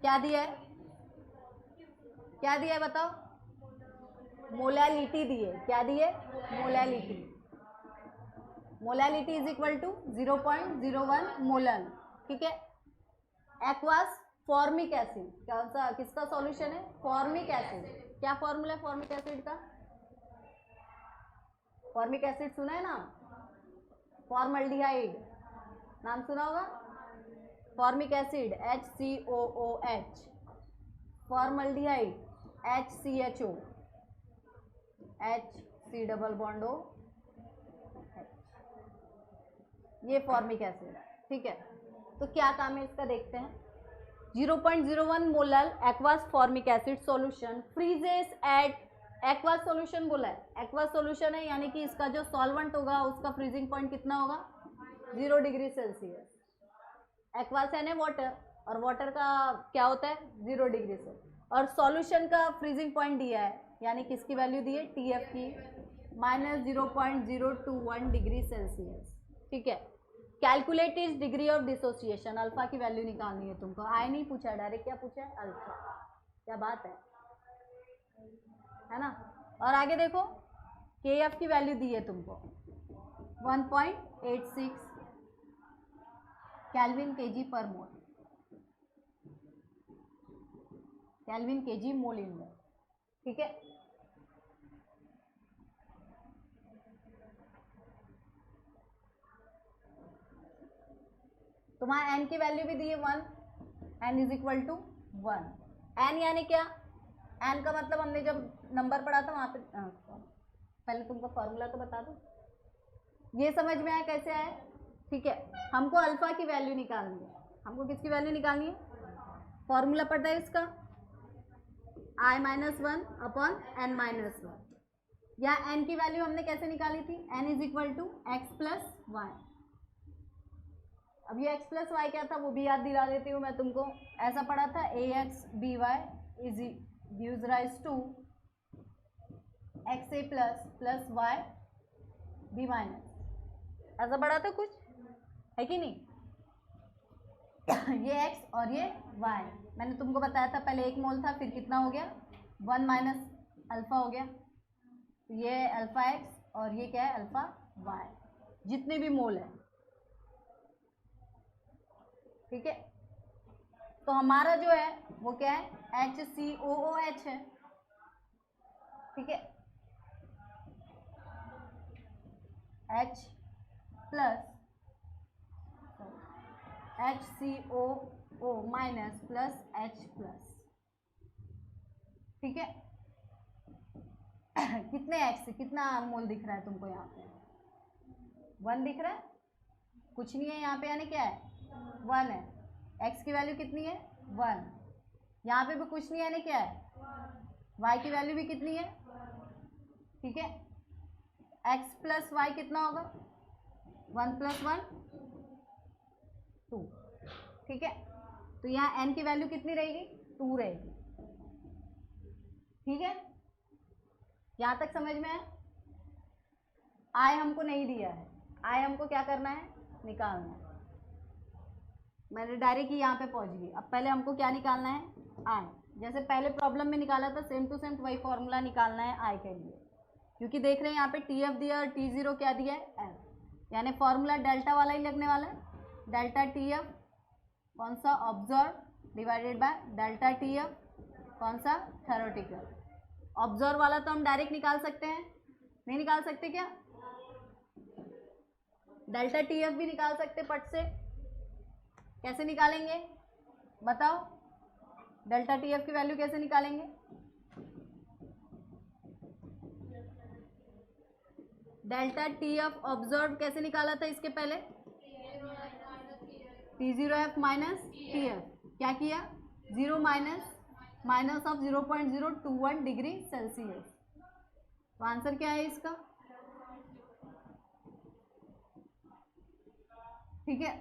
क्या दिया है, क्या दिया है बताओ, मोलैलिटी दिए, क्या दिए? Molality. Molality is equal to 0.01 molal, ठीक है। एक्वास फॉर्मिक एसिड, कौन सा किसका सॉल्यूशन है? Formic acid. क्या फॉर्मूला है फॉर्मिक एसिड का? फॉर्मिक एसिड सुना है ना? फॉर्मल्डिहाइड नाम सुना होगा। Formic acid HCOOH, formaldehyde HCHO, HC double bond O, ये फॉर्मिक एसिड है, ठीक है। तो क्या काम है इसका देखते हैं। 0.01 मोलल aqueous formic acid solution freezes at, aqueous solution बोला है, एक्वास सॉल्यूशन है यानी कि इसका जो सॉल्वेंट होगा उसका फ्रीजिंग पॉइंट कितना होगा? 0 डिग्री सेल्सियस। एक्वास यानी वाटर, और वाटर का क्या होता है? 0 डिग्री से। और सॉल्यूशन का फ्रीजिंग पॉइंट दिया है, यानी किसकी वैल्यू दी है? TF की, -0.021 डिग्री सेल्सियस, ठीक है। Calculate is degree of dissociation, alpha की वैल्यू निकालनी है तुमको। आई नहीं पूछा, डायरेक्ट क्या पूछा है? अल्फा। क्या बात है ना। और आगे देखो, KF की वैल्यू दी है तुमको 1.86 केल्विन kg पर मोल, केल्विन kg मोल इंडेक्स, ठीक है। तुम्हारा n की वैल्यू भी दी है 1, n is equal to 1। n यानी क्या? n का मतलब हमने जब नंबर पढ़ा था वहां पे, पहले तुमको फॉर्मूला तो बता दो, ये समझ में आया कैसे आया? ठीक है। हमको अल्फा की वैल्यू निकालनी है। हमको किसकी वैल्यू निकालनी है? फॉर्मूला पढ़ता है इसका I-1 अपॉन n-1, या n की वैल्यू हमने कैसे निकाली थी? n is equal to X plus Y. अब ये x प्लस वाई क्या था वो भी याद दिला देती हूँ मैं तुमको। ऐसा पढ़ा था ax by is gives rise to xa plus y b minus, ऐसा पढ़ा था कुछ, है कि नहीं? ये x और ये y मैंने तुमको बताया था, पहले 1 मोल था, फिर कितना हो गया? 1 माइनस अल्फा हो गया। तो ये अल्फा x और ये क्या है? अल्फा y, जितने भी मोल है, ठीक है। तो हमारा जो है वो क्या है? HCOOH है, ठीक है। H plus HCOO minus plus H plus, ठीक है। कितने X से कितना मोल दिख रहा है तुमको? यहाँ पे 1 दिख रहा है, कुछ नहीं है यहाँ पे, यानी क्या है? 1 है। X की वैल्यू कितनी है? 1। यहाँ पे भी कुछ नहीं है, यानी क्या है? Y की वैल्यू भी कितनी है? ठीक है। X प्लस वाई कितना होगा? 1 प्लस 1 2, ठीक है। तो यहाँ n की वैल्यू कितनी रहेगी? 2 रहेगी, ठीक है। यहाँ तक समझ में है? I हमको नहीं दिया है, I हमको क्या करना है? निकालना है। मैंने डायरेक्ट ही यहाँ पे पहुँच गई। अब पहले हमको क्या निकालना है? I। जैसे पहले प्रॉब्लम में निकाला था, सेम टू सेम वही फॉर्मूला निकालना है I के लिए, क्योंकि देख रहे हैं यहाँ पे TF दिया और T0 क्या दिया है? F, यानी फॉर्मूला डेल्टा वाला ही लगने वाला है। डेल्टा TF कौन सा? Observe divided by delta TF कौन सा? थ्योरेटिकल। ऑब्जर्व वाला तो हम डायरेक्ट निकाल सकते हैं, नहीं निकाल सकते क्या? डेल्टा TF भी निकाल सकते पट से। कैसे निकालेंगे बताओ? डेल्टा TF की वैल्यू कैसे निकालेंगे? डेल्टा TF ऑब्जर्व कैसे निकाला था इसके पहले? T0F माइनस TF, क्या किया? 0 माइनस ऑफ 0.021 डिग्री सेल्सियस। तो आंसर क्या है इसका? ठीक है,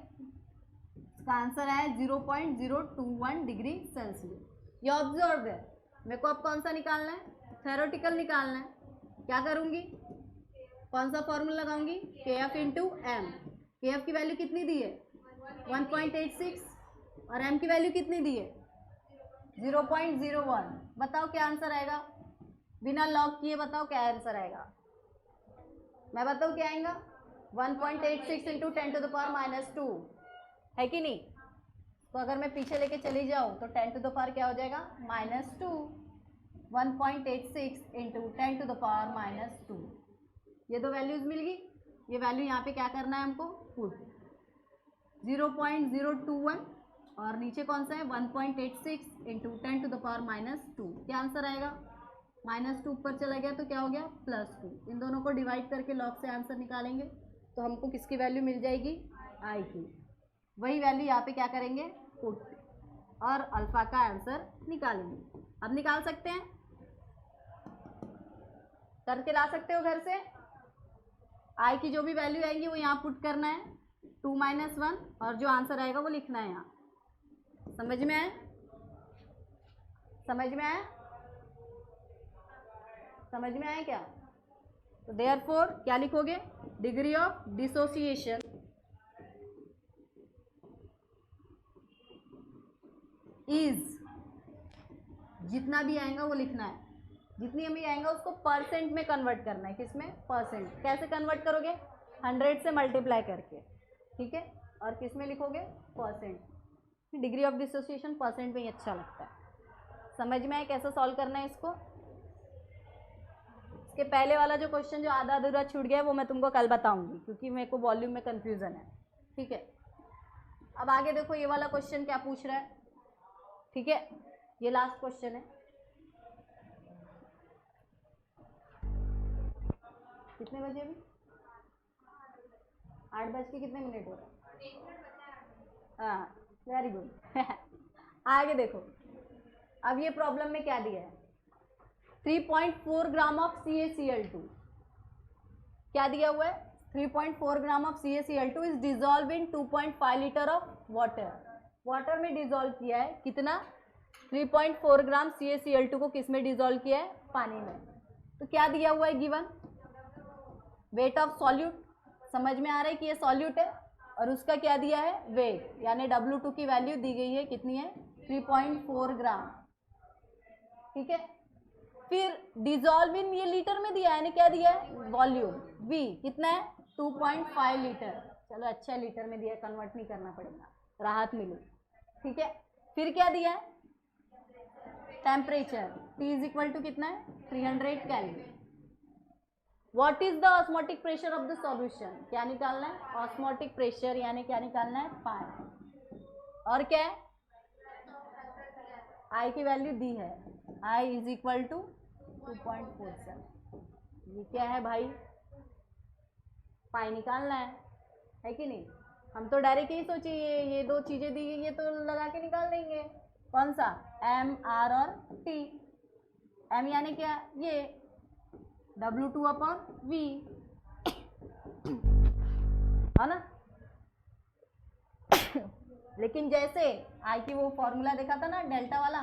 इसका आंसर है 0.021 डिग्री सेल्सियस। ये ऑब्जर्व है। मेरे को अब कौन सा निकालना है? थ्योरेटिकल निकालना है। क्या करूंगी? कौन सा फॉर्मूला लगाऊंगी? KF into M. KF की वैल्यू कितनी दी है? 1.86, और m की वैल्यू कितनी दी है? 0.01। बताओ क्या आंसर आएगा? बिना लॉग किए बताओ क्या आंसर आएगा। मैं बताऊँ क्या आएगा, 1.86 इंटू 10⁻⁻2 है कि नहीं। तो अगर मैं पीछे लेके चली जाऊँ तो 10⁻⁻ क्या हो जाएगा, -2। 1.86 इंटू 10⁻⁻2, ये दो वैल्यूज मिल गई। ये वैल्यू यहाँ पे क्या करना है हमको, पुट 0.021 और नीचे कौन सा है 1.86 इंटू 10⁻⁻2। क्या आंसर आएगा, -2 ऊपर चला गया तो क्या हो गया +2। इन दोनों को डिवाइड करके लॉग से आंसर निकालेंगे तो हमको किसकी वैल्यू मिल जाएगी, आई की। वही वैल्यू यहाँ पे क्या करेंगे, पुट और अल्फा का आंसर निकालेंगे। अब निकाल सकते हैं, करके ला सकते हो घर से। आई की जो भी वैल्यू आएंगी वो यहाँ पुट करना है 2 - 1 और जो आंसर आएगा वो लिखना है यहाँ। समझ में आए, समझ में आए, समझ में आए क्या। तो देयरफॉर क्या लिखोगे, डिग्री ऑफ डिसोसिएशन इज, जितना भी आएगा वो लिखना है, जितनी भी आएगा उसको परसेंट में कन्वर्ट करना है। किसमें, परसेंट। कैसे कन्वर्ट करोगे, 100 से मल्टीप्लाई करके, ठीक है। और किस में लिखोगे, percent. Degree of dissociation percent में ही अच्छा लगता है। समझ में आए कैसे सॉल्व करना है इसको। इसके पहले वाला जो क्वेश्चन जो आधा अधूरा छूट गया है वो मैं तुमको कल बताऊंगी, क्योंकि मेरे को वॉल्यूम में कन्फ्यूजन है, ठीक है। अब आगे देखो ये वाला क्वेश्चन क्या पूछ रहा है, ठीक है। ये लास्ट क्वेश्चन है। कितने बजे अभी, 8 बज के कितने मिनट हो रहे हैं, हाँ वेरी गुड। आगे देखो, अब ये प्रॉब्लम में क्या दिया है, 3.4 ग्राम ऑफ CaCl2। क्या दिया हुआ है, 3.4 gram of CaCl2 is dissolve in 2.5 litre of water. Water में डिजॉल्व किया है कितना, 3.4 ग्राम CaCl2 को किस में डिजॉल्व किया है, पानी में। तो क्या दिया हुआ है गिवन, वेट ऑफ सॉल्यूट। समझ में आ रहा है कि ये सॉल्यूट है और उसका क्या दिया है, वेट, यानी W2 की वैल्यू दी गई है कितनी है, 3.4 ग्राम, ठीक है। फिर डिजॉल्व इन, ये लीटर में दिया है, यानी क्या दिया है, वॉल्यूम V कितना है, 2.5 लीटर। चलो अच्छा लीटर में दिया है, कन्वर्ट नहीं करना पड़ेगा, राहत मिली, ठीक है। फिर क्या दिया है, temperature T is equal to कितना है, 300 kelvin. What is the osmotic pressure of the solution, क्या निकालना है, ऑस्मोटिक प्रेशर, यानी क्या निकालना है, पाई। और क्या है, आई की वैल्यू दी है, I इज इक्वल टू 2.47। ये क्या है भाई, पाई निकालना है कि नहीं। हम तो डायरेक्ट ही सोचिए, ये दो चीजें दी गई, ये तो लगा के निकाल देंगे। कौन सा, M, R और T। M यानी क्या, ये W2/V है ना। लेकिन जैसे आई की वो फॉर्मूला देखा था ना डेल्टा वाला,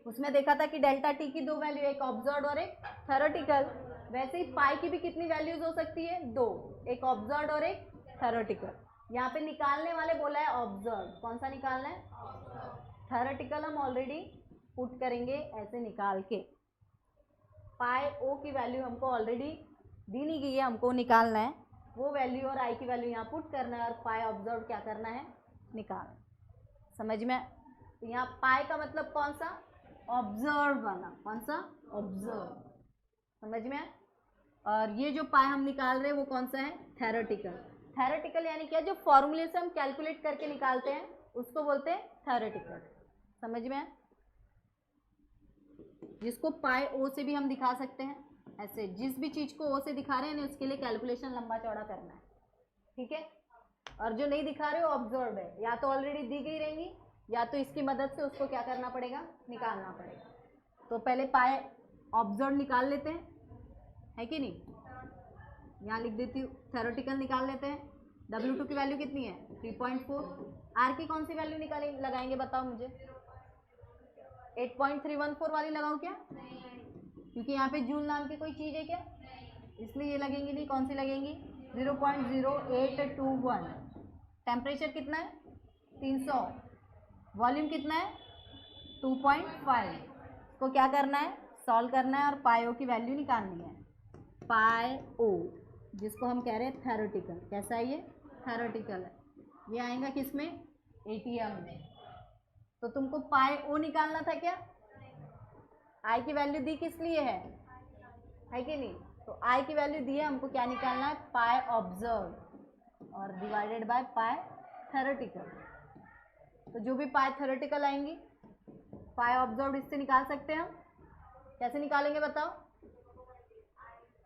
उसमें देखा था कि डेल्टा टी की दो वैल्यू, एक ऑब्जर्व्ड और एक थ्योरेटिकल। वैसे ही पाई की भी कितनी वैल्यूज हो सकती है, दो, एक ऑब्जर्व्ड और एक थ्योरेटिकल। यहाँ पे निकालने वाले बोला है ऑब्जर्व्ड, कौन सा निकालना है, थ्योरेटिकल हम ऑलरेडी पुट करेंगे ऐसे निकाल के। पाई ओ की वैल्यू हमको ऑलरेडी दी नहीं गई है, हमको निकालना है वो वैल्यू, और आई की वैल्यू यहाँ पुट करना है, और पाई ऑब्जर्व क्या करना है, निकाल। समझ में, तो यहाँ पाई का मतलब कौन सा, ऑब्जर्व वाला, कौन सा, ऑब्जर्व। समझ में। और ये जो पाई हम निकाल रहे हैं वो कौन सा है, थ्योरेटिकल। थ्योरेटिकल यानी क्या, जो फॉर्मूले से हम कैलकुलेट करके निकालते हैं उसको बोलते हैं थ्योरेटिकल। समझ में, जिसको पाई ओ से भी हम दिखा सकते हैं, ऐसे जिस भी चीज को ओ से दिखा रहे हैं उसके लिए कैलकुलेशन लंबा चौड़ा करना है, ठीक है। और जो नहीं दिखा रहे हो ऑब्जर्व है, या तो ऑलरेडी दी गई रहेंगी या तो इसकी मदद से उसको क्या करना पड़ेगा, निकालना पड़ेगा। तो पहले पाई ऑब्जर्व निकाल लेते हैं, है कि नहीं। यहाँ लिख देती हूँ, थ्योरेटिकल निकाल लेते हैं। W2 की वैल्यू कितनी है, 3.4। आर की कौन सी वैल्यू निकालेंगे, लगाएंगे बताओ मुझे। 8.314 वाली लगाओ क्या, क्योंकि यहाँ पे जूल नाम की कोई चीज़ है क्या, इसलिए ये लगेंगी नहीं। कौन सी लगेंगी, 0.0821। टेम्परेचर कितना है, 300। वॉल्यूम कितना है, 2.5। इसको क्या करना है, सॉल्व करना है और पाई ओ की वैल्यू निकालनी है। पाई ओ जिसको हम कह रहे हैं थ्योरेटिकल, कैसा है ये, थ्योरेटिकल है, ये आएगा किस में, एटीएम में। तो तुमको पाई ओ निकालना था क्या, आई की वैल्यू दी किस लिए है कि नहीं, तो आई की वैल्यू दी है, हमको क्या निकालना है, पाई ऑब्जर्व और डिवाइडेड बाय पाई थ्योरेटिकल। तो जो भी पाई थ्योरेटिकल आएंगी पाई ऑब्जर्व इससे निकाल सकते हैं हम, कैसे निकालेंगे बताओ,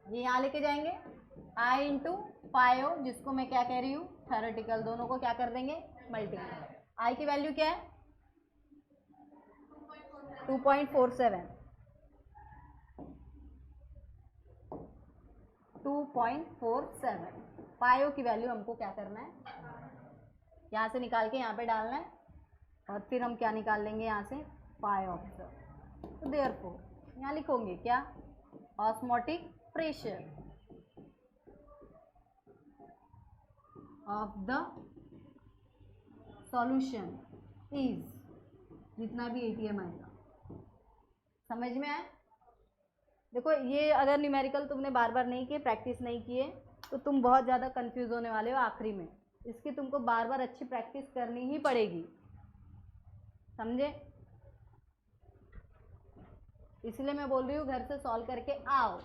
ये यहाँ लेके जाएंगे आई इंटू पाई ओ, जिसको मैं क्या कह रही हूँ थ्योरेटिकल, दोनों को क्या कर देंगे मल्टीप्लाई। आई की वैल्यू क्या है 2.47, 2.47। पाई ओ की वैल्यू हमको क्या करना है, यहाँ से निकाल के यहाँ पे डालना है और फिर हम क्या निकाल लेंगे यहाँ से, पाई ऑब्जर्व। तो देयरफॉर यहाँ लिखोगे क्या, osmotic pressure of the solution is, जितना भी एटीएम आएगा, समझ में आए। देखो ये अगर न्यूमेरिकल तुमने बार बार नहीं किए, प्रैक्टिस नहीं किए, तो तुम बहुत ज़्यादा कंफ्यूज होने वाले हो आखिरी में, इसकी तुमको बार बार अच्छी प्रैक्टिस करनी ही पड़ेगी, समझे। इसलिए मैं बोल रही हूँ घर से सॉल्व करके आओ।